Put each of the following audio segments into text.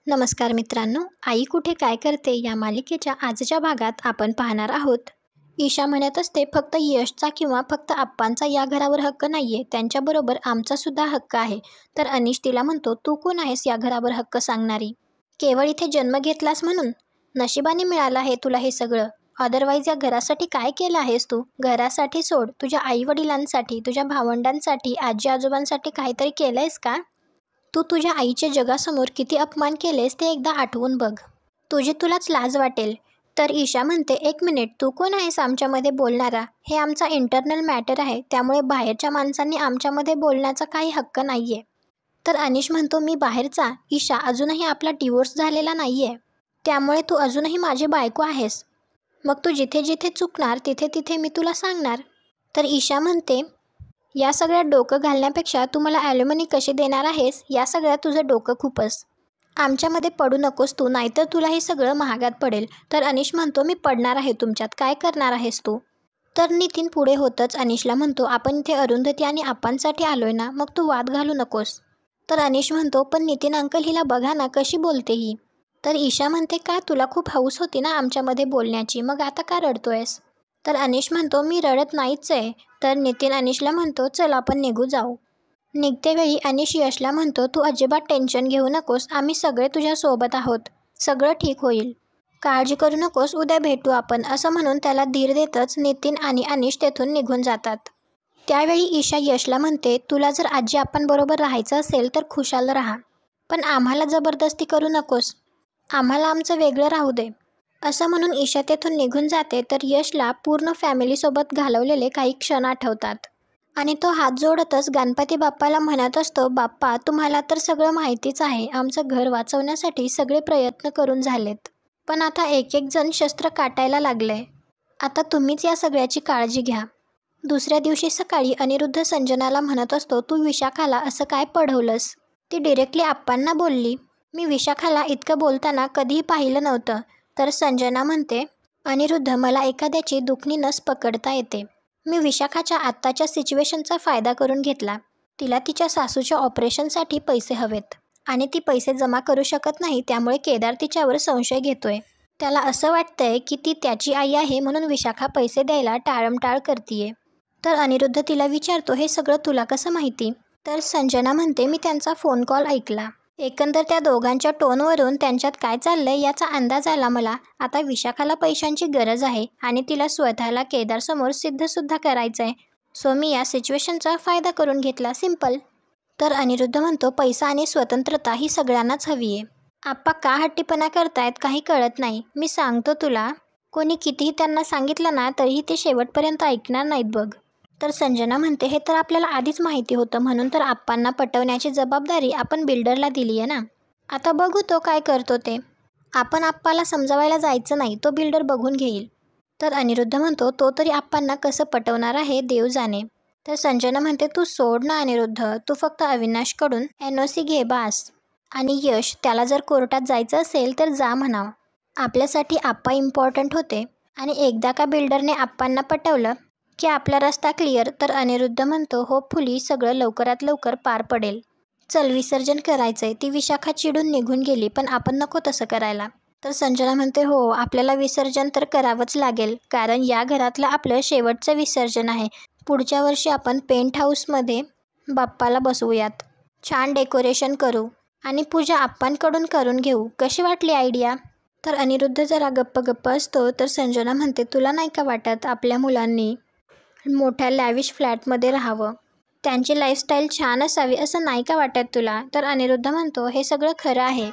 नमस्कार मित्रांनो, आई कुठे काय करते या मालिकेच्या आजच्या भागात आपण पाहणार आहोत. ईशा म्हणत असते, फक्त यशचा किंवा फक्त आप्पांचा या घरावर हक्क नाहीये, त्यांच्याबरोबर आमचा सुद्धा हक्क आहे. तर अनिश तिला म्हणतो, तू कोण आहेस या घरावर हक्क सांगणारी? केवळ इथे जन्म घेतलास म्हणून? नशिबाने मिळालं आहे तुला हे सगळं. अदरवाईज या घरासाठी काय केलं आहेस तू? घरासाठी सोड, तुझ्या आई वडिलांसाठी, तुझ्या भावंडांसाठी, आजी आजोबांसाठी काहीतरी केलंयस का? तू तुझ्या आईचे जगासमोर किती अपमान केलेस ते एकदा आठवून बघ. तुलाच लाज वाटेल. तर ईशा म्हणते, एक मिनिट, तू कोण आहेस आमच्यामध्ये बोलणारा? हे आमचा इंटरनल मॅटर आहे, त्यामुळे बाहेरच्या माणसांनी आमच्यामध्ये बोलण्याचा काही हक्क नाहीये. तर अनिश म्हणतो, मी बाहेरचा? ईशा, अजूनही आपला डिवोर्स झालेला नाहीये, त्यामुळे तू अजूनही माझी बायको आहेस. मग तू जिथे जिथे चुकणार तिथे तिथे मी तुला सांगणार. तर ईशा म्हणते, या सगळ्यात डोकं घालण्यापेक्षा तू मला ॲल्युमिनी कशी देणार आहेस या सगळ्यात तुझं डोकं खूपच. आमच्यामध्ये पडू नकोस तू, नाहीतर तुला हे सगळं महागात पडेल. तर अनिश म्हणतो, मी पडणार आहे तुमच्यात, काय करणार आहेस तू? तर नितीन पुढे होतच अनिशला म्हणतो, आपण इथे अरुंधती आणि आप्पांसाठी आलोय ना, मग तू वाद घालू नकोस. तर अनिश म्हणतो, पण नितीन अंकल, हिला बघा ना कशी बोलते ही. तर ईशा म्हणते, का तुला खूप हौस होती ना आमच्यामध्ये बोलण्याची, मग आता का रडतोयस? तर अनिश म्हणतो, मी रडत नाहीच आहे. तर नितीन अनिशला म्हणतो, चल आपण निघू जाऊ. निघतेवेळी अनिश यशला म्हणतो, तू अजिबात टेन्शन घेऊ नकोस, आम्ही सगळे तुझ्यासोबत आहोत, सगळं ठीक होईल, काळजी करू नकोस, उद्या भेटू आपण, असं म्हणून त्याला धीर देतच नितीन आणि अनिश तेथून निघून जातात. त्यावेळी ईशा यशला म्हणते, तुला जर आजी आप्पांबरोबर राहायचं असेल तर खुशाल राहा, पण आम्हाला जबरदस्ती करू नकोस, आम्हाला आमचं वेगळं राहू दे. असं म्हणून ईशा तेथून निघून जाते. तर यशला पूर्ण फॅमिलीसोबत घालवलेले काही क्षण आठवतात आणि तो हात जोडतच गणपती बाप्पाला म्हणत असतो, बाप्पा, तुम्हाला तर सगळं माहितीच आहे, आमचं घर वाचवण्यासाठी सगळे प्रयत्न करून झालेत, पण आता एक एक जण शस्त्र काटायला लागलंय, आता तुम्हीच या सगळ्याची काळजी घ्या. दुसऱ्या दिवशी सकाळी अनिरुद्ध संजनाला म्हणत असतो, तू विशाखाला असं काय पढवलंस? ती डिरेक्टली आप्पांना बोलली, मी विशाखाला इतकं बोलताना कधीही पाहिलं नव्हतं. तर संजना म्हणते, अनिरुद्ध, मला एखाद्याची दुखणी नस पकडता येते. मी विशाखाच्या आत्ताच्या सिच्युएशनचा फायदा करून घेतला. तिला तिच्या सासूच्या ऑपरेशनसाठी पैसे हवेत आणि ती पैसे जमा करू शकत नाही, त्यामुळे केदार तिच्यावर संशय घेतोय. त्याला असं वाटतंय की ती त्याची आई आहे, म्हणून विशाखा पैसे द्यायला टाळमटाळ करतीये. तर अनिरुद्ध तिला विचारतो, हे सगळं तुला कसं माहिती? तर संजना म्हणते, मी त्यांचा फोन कॉल ऐकला. एकंदर त्या दोघांच्या टोनवरून त्यांच्यात काय चाललंय याचा अंदाज आला मला. आता विशाखाला पैशांची गरज आहे आणि तिला स्वतःला केदारसमोर सिद्धसुद्धा करायचं आहे, सो मी या सिच्युएशनचा फायदा करून घेतला, सिम्पल. तर अनिरुद्ध म्हणतो, पैसा आणि स्वतंत्रता ही सगळ्यांनाच हवी आहे. आप्पा का हट्टीपणा करतायत काही कळत नाही. मी सांगतो तुला, कोणी कितीही त्यांना सांगितलं ना तरीही ते शेवटपर्यंत ऐकणार नाहीत बघ. तर संजना म्हणते, हे तर आपल्याला आधीच माहिती होतं, म्हणून तर आप्पांना पटवण्याची जबाबदारी आपण बिल्डरला दिली आहे ना. आता बघू तो काय करतो ते. आपण आप्पाला समजावायला जायचं नाही, तो बिल्डर बघून घेईल. तर अनिरुद्ध म्हणतो, तो तरी आप्पांना कसं पटवणार आहे देव जाणे. तर संजना म्हणते, तू सोड ना अनिरुद्ध, तू फक्त अविनाशकडून NOC घे बास. आणि यश, त्याला जर कोर्टात जायचं असेल तर जा म्हणावं. आपल्यासाठी आप्पा इम्पॉर्टंट होते आणि एकदा का बिल्डरने आप्पांना पटवलं की आपला रस्ता क्लिअर. तर अनिरुद्ध म्हणतो, होपफुली सगळं लवकरात लवकर पार पडेल. चल, विसर्जन करायचंय. ती विशाखा चिडून निघून गेली, पण आपण नको तसं करायला. तर संजना म्हणते, हो, आपल्याला विसर्जन तर करावंच लागेल, कारण या घरातलं आपलं शेवटचं विसर्जन आहे. पुढच्या वर्षी आपण पेंट हाऊसमध्ये बाप्पाला बसवूयात, छान डेकोरेशन करू आणि पूजा आप्पांकडून करून घेऊ. कशी वाटली आयडिया? तर अनिरुद्ध जरा गप्प असतो. तर संजना म्हणते, तुला नाही का वाटत आपल्या मुलांनी मोठ्या लॅविश फ्लॅटमध्ये राहावं, त्यांची लाईफस्टाईल छान असावी, असं नाही का वाटत तुला? तर अनिरुद्ध म्हणतो, हे सगळं खरं आहे,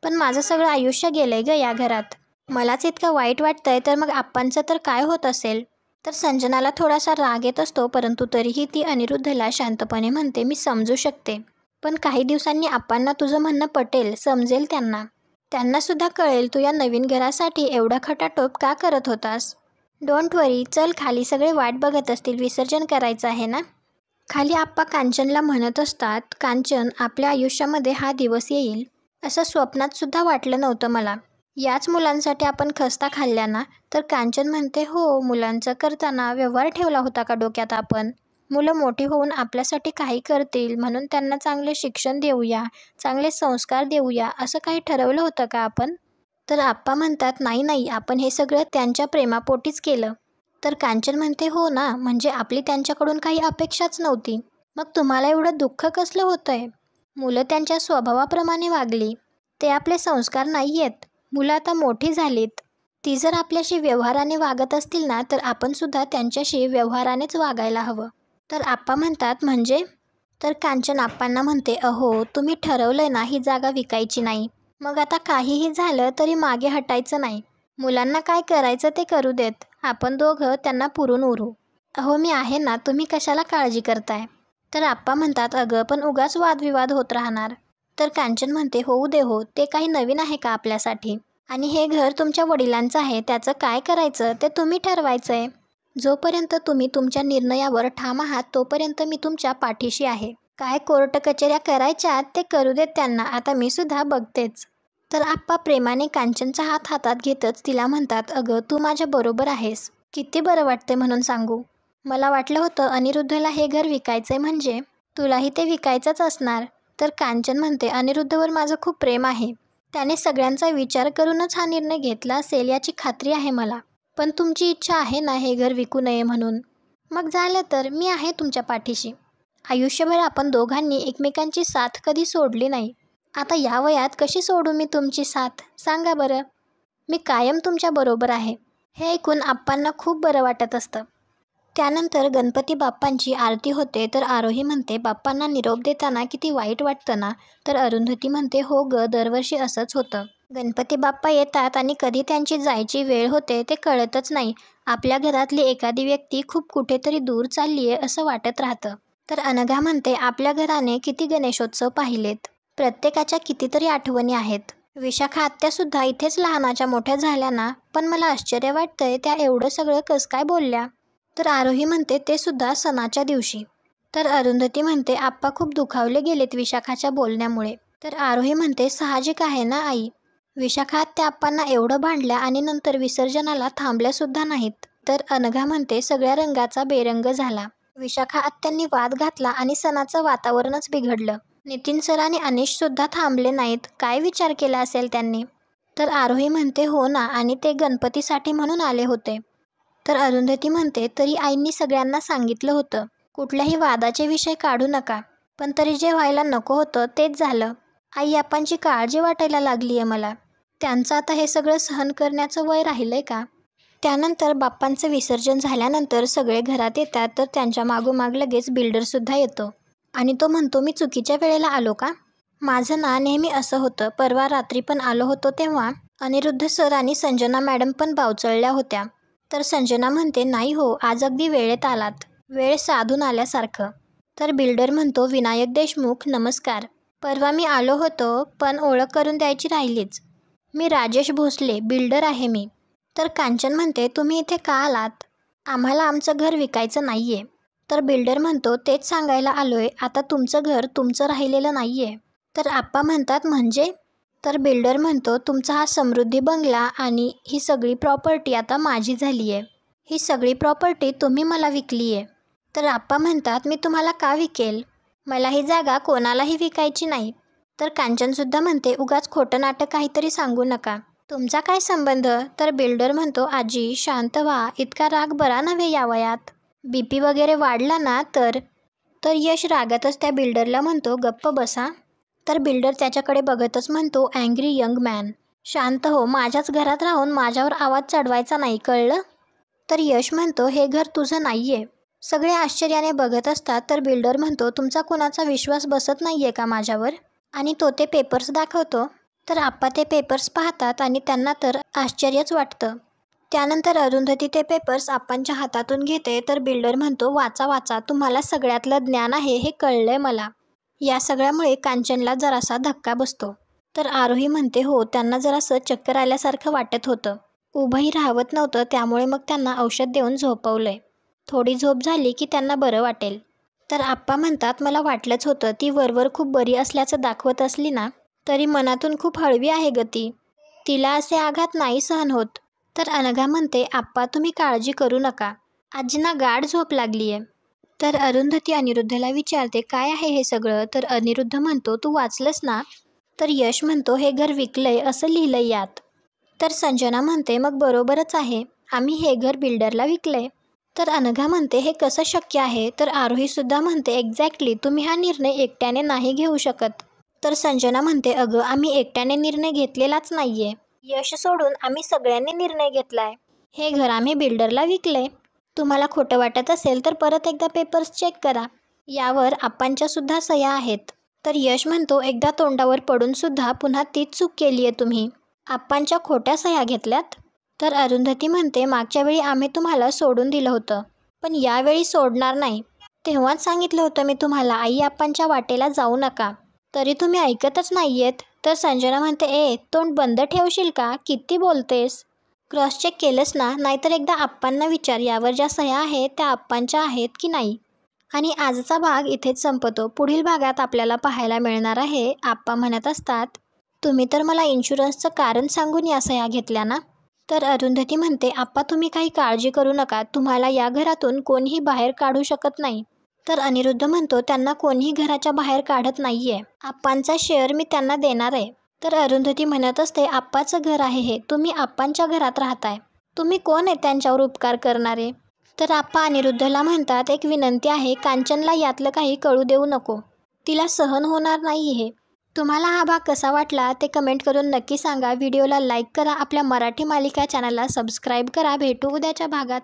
पण माझं सगळं आयुष्य गेलंय ग या घरात, मलाच इतकं वाईट वाटतंय, तर मग आप्पांचं तर काय होत असेल? तर संजनाला थोडासा राग येत असतो, परंतु तरीही ती अनिरुद्धला शांतपणे म्हणते, मी समजू शकते, पण काही दिवसांनी आप्पांना तुझं म्हणणं पटेल, समजेल त्यांना सुद्धा कळेल तू या नवीन घरासाठी एवढा खटाटोप का करत होतास. डोंट वरी, चल खाली, सगळे वाट बघत असतील, विसर्जन करायचं आहे ना. खाली आप्पा कांचनला म्हणत असतात, कांचन, आपल्या आयुष्यामध्ये हा दिवस येईल असं स्वप्नात सुद्धा वाटलं नव्हतं मला. याच मुलांसाठी आपण खस्ता खाल्ल्या ना. तर कांचन म्हणते, हो, मुलांचं करताना व्यवहार ठेवला होता का डोक्यात आपण? मुलं मोठी होऊन आपल्यासाठी काही करतील म्हणून त्यांना चांगले शिक्षण देऊया, चांगले संस्कार देऊया, असं काही ठरवलं होतं का आपण? तर आप्पा म्हणतात, नाही नाही, आपण हे सगळं त्यांच्या प्रेमापोटीच केलं. तर कांचन म्हणते, हो ना, म्हणजे आपली त्यांच्याकडून काही अपेक्षाच नव्हती. मग तुम्हाला एवढं दुःख कसलं होतंय? मुलं त्यांच्या स्वभावाप्रमाणे वागली, ते आपले संस्कार नाही आहेत. मुलं आता मोठी झालीत, ती जर आपल्याशी व्यवहाराने वागत असतील ना, तर आपण सुद्धा त्यांच्याशी व्यवहारानेच वागायला हवं. तर आप्पा म्हणतात, म्हणजे? तर कांचन आप्पांना म्हणते, अहो तुम्ही ठरवलंय ना ही जागा विकायची नाही, मग आता काहीही झालं तरी मागे हटायचं नाही. मुलांना काय करायचं ते करू देत, आपण दोघं त्यांना पुरून उरू. अहो मी आहे ना, तुम्ही कशाला काळजी करताय? तर आप्पा म्हणतात, अगं पण उगाच वादविवाद होत राहणार. तर कांचन म्हणते, होऊ दे हो, ते काही नवीन आहे का आपल्यासाठी? आणि हे घर तुमच्या वडिलांचं आहे, त्याचं काय करायचं ते तुम्ही ठरवायचंय. जोपर्यंत तुम्ही तुमच्या निर्णयावर ठाम आहात तोपर्यंत मी तुमच्या पाठीशी आहे. काय कोर्ट कचेऱ्या करायच्या ते करू देत त्यांना, आता मी सुद्धा बघतेच. तर आप्पा प्रेमाने कांचनचा हात हातात घेतच तिला म्हणतात, अगं तू माझ्या बरोबर आहेस, किती बरं वाटते म्हणून सांगू. मला वाटलं होतं अनिरुद्धला हे घर विकायचंय म्हणजे तुलाही ते विकायचंच असणार. तर कांचन म्हणते, अनिरुद्धवर माझं खूप प्रेम आहे, त्याने सगळ्यांचा विचार करूनच हा निर्णय घेतला असेल याची खात्री आहे मला. पण तुमची इच्छा आहे ना हे घर विकू नये म्हणून, मग झालं तर मी आहे तुमच्या पाठीशी. आयुष्यभर आपण दोघांनी एकमेकांची साथ कधी सोडली नाही, आता या वयात कशी सोडू मी तुमची साथ, सांगा बरं. मी कायम तुमच्या बरोबर आहे. हे ऐकून आप्पांना खूप बरं वाटत असतं. त्यानंतर गणपती बाप्पांची आरती होते. तर आरोही म्हणते, बाप्पांना निरोप देताना किती वाईट वाटतं ना. तर अरुंधती म्हणते, हो ग, दरवर्षी असंच होतं. गणपती बाप्पा येतात आणि कधी त्यांची जायची वेळ होते ते कळतच नाही. आपल्या घरातली एखादी व्यक्ती खूप कुठेतरी दूर चालली आहे असं वाटत राहतं. तर अनघा म्हणते, आपल्या घराने किती गणेशोत्सव पाहिलेत, प्रत्येकाच्या कितीतरी आठवणी आहेत. विशाखा आत्यासुद्धा इथेच लहानाच्या मोठ्या झाल्या ना, पण मला आश्चर्य वाटतंय त्या एवढं सगळं कसं काय बोलल्या. तर आरोही म्हणते, ते सुद्धा सणाच्या दिवशी. तर अरुंधती म्हणते, आप्पा खूप दुखावले गेलेत विशाखाच्या बोलण्यामुळे. तर आरोही म्हणते, साहजिक आहे ना आई, विशाखा आत्या आप्पांना एवढं भांडल्या आणि नंतर विसर्जनाला थांबल्यासुद्धा नाहीत. तर अनघा म्हणते, सगळ्या रंगाचा बेरंग झाला, विशाखा आत्यांनी वाद घातला आणि सणाचं वातावरणच बिघडलं. नितीन सर आणि अनिश सुद्धा थांबले नाहीत, काय विचार केला असेल त्यांनी. तर आरोही म्हणते, हो ना, आणि ते गणपतीसाठी म्हणून आले होते. तर अरुंधती म्हणते, तरी आईंनी सगळ्यांना सांगितलं होतं, कुठल्याही वादाचे विषय काढू नका, पण तरी जे व्हायला नको होतं तेच झालं. आई आप्पांची काळजी वाटायला लागली आहे मला, त्यांचं आता हे सगळं सहन करण्याचं वय राहिलंय का. त्यानंतर बाप्पांचं विसर्जन झाल्यानंतर सगळे घरात येतात. तर त्यांच्या मागोमाग लगेच बिल्डरसुद्धा येतो आणि तो म्हणतो, मी चुकीच्या वेळेला आलो का? माझं ना नेहमी असं होतं, परवा रात्री पण आलो होतो तेव्हा अनिरुद्ध सर आणि संजना मॅडम पण बावचळल्या होत्या. तर संजना म्हणते, नाही हो, आज अगदी वेळेत आलात, वेळ साधून आल्यासारखं. तर बिल्डर म्हणतो, विनायक देशमुख नमस्कार, परवा मी आलो होतो पण ओळख करून द्यायची राहिलीच, मी राजेश भोसले, बिल्डर आहे मी. तर कांचन म्हणते, तुम्ही इथे का आलात? आम्हाला आमचं घर विकायचं नाही आहे. तर बिल्डर म्हणतो, तेच सांगायला आलोय, आता तुमचं घर तुमचं राहिलेलं नाही आहे. तर आप्पा म्हणतात, म्हणजे? तर बिल्डर म्हणतो, तुमचा हा समृद्धी बंगला आणि ही सगळी प्रॉपर्टी आता माझी झाली आहे, ही सगळी प्रॉपर्टी तुम्ही मला विकली आहे. तर आप्पा म्हणतात, मी तुम्हाला का विकेल, मला ही जागा कोणालाही विकायची नाही. तर कांचनसुद्धा म्हणते, उगाच खोटं नाटक काहीतरी सांगू नका, तुमचा काय संबंध. तर बिल्डर म्हणतो, आजी शांत व्हा, इतका राग बरा नव्हे या वयात, बीपी वगैरे वाढला ना तर. तर यश रागातच त्या बिल्डरला म्हणतो, गप्प बसा. तर बिल्डर त्याच्याकडे बघतच म्हणतो, अँग्री यंग मॅन, शांत हो, माझ्याच घरात राहून माझ्यावर आवाज चढवायचा नाही, कळलं. तर यश म्हणतो, हे घर तुझं नाही आहे. सगळे आश्चर्याने बघत असतात. तर बिल्डर म्हणतो, तुमचा कुणाचा विश्वास बसत नाही आहे का माझ्यावर. आणि तो ते पेपर्स दाखवतो. तर आप्पा ते पेपर्स पाहतात आणि त्यांना तर आश्चर्यच वाटतं. त्यानंतर अरुंधती ते पेपर्स आप्पांच्या हातातून घेते. तर बिल्डर म्हणतो, वाचा वाचा, तुम्हाला सगळ्यातलं ज्ञान आहे हे कळलंय मला. या सगळ्यामुळे कांचनला जरासा धक्का बसतो. तर आरोही म्हणते, हो, त्यांना जरासं चक्कर आल्यासारखं वाटत होतं, उभंही राहवत नव्हतं, त्यामुळे मग त्यांना औषध देऊन झोपवलंय, थोडी झोप झाली की त्यांना बरं वाटेल. तर आप्पा म्हणतात, मला वाटलंच होतं, ती वरवर खूप बरी असल्याचं दाखवत असली ना तरी मनातून खूप हळवी आहे ग ती, तिला असे आघात नाही सहन होत. तर अनघा म्हणते, आप्पा तुम्ही काळजी करू नका, आजींना गाढ झोप लागली आहे. तर अरुंधती अनिरुद्धला विचारते, काय आहे हे सगळं? तर अनिरुद्ध म्हणतो, तू वाचलंस ना? तर यश म्हणतो, हे घर विकलंय असं लिहिलंय यात. तर संजना म्हणते, मग बरोबरच आहे, आम्ही हे घर बिल्डरला विकलंय. तर अनघा म्हणते, हे कसं शक्य आहे? तर आरोहीसुद्धा म्हणते, एक्झॅक्टली, तुम्ही हा निर्णय एकट्याने नाही घेऊ शकत. तर संजना म्हणते, अगं आम्ही एकट्याने निर्णय घेतलेलाच नाहीये. यश सोडून आम्ही सगळ्यांनी निर्णय घेतलाय. हे घर आम्ही बिल्डरला विकले. तुम्हाला खोटं वाटत असेल तर परत एकदा पेपर्स चेक करा. यावर आप्पांच्या सुद्धा सह्या आहेत. तर यश म्हणतो, एकदा तोंडावर पडून सुद्धा पुन्हा तीच चूक केली आहे तुम्ही. आप्पांच्या खोट्या सह्या घेतल्यात. तर अरुंधती म्हणते, मागच्या वेळी आम्ही तुम्हाला सोडून दिलं होतं, पण यावेळी सोडणार नाही. तेव्हाच सांगितलं होतं मी तुम्हाला, आई आप्पांच्या वाटेला जाऊ नका. तरी तुम्ही ऐकतच नाहीयेत. तर संजना म्हणते, तोंड बंद ठेवशील का? किती बोलतेस? क्रॉस चेक केलंस ना? नाहीतर एकदा आप्पांना विचार, यावर ज्या सह्या आहेत त्या आप्पांच्या आहेत की नाही. आणि आजचा भाग इथेच संपतो. पुढील भागात आपल्याला पाहायला मिळणार आहे, आप्पा म्हणत असतात, तुम्ही तर मला इन्शुरन्सचं कारण सांगून या सह्या घेतल्या ना? तर अरुंधती म्हणते, आप्पा तुम्ही काही काळजी करू नका, तुम्हाला या घरातून कोणीही बाहेर काढू शकत नाही. तर अनिरुद्ध म्हणतो, त्यांना कोणीही घराच्या बाहेर काढत नाहीये. आप्पांचा शेअर मी त्यांना देणार आहे. तर अरुंधती म्हणत असते, आप्पाचं घर आहे हे, तुम्ही आप्पांच्या घरात राहताय. तुम्ही कोण आहे त्यांच्यावर उपकार करणारे? तर आप्पा अनिरुद्धला म्हणतात, एक विनंती आहे, कांचनला यातलं काही कळू देऊ नको. तिला सहन होणार नाही हे. तुम्हाला हा भाग कसा वाटला ते कमेंट करून नक्की सांगा. व्हिडिओला लाईक करा. आपल्या मराठी मालिका चॅनलला सबस्क्राईब करा. भेटू उद्याच्या भागात.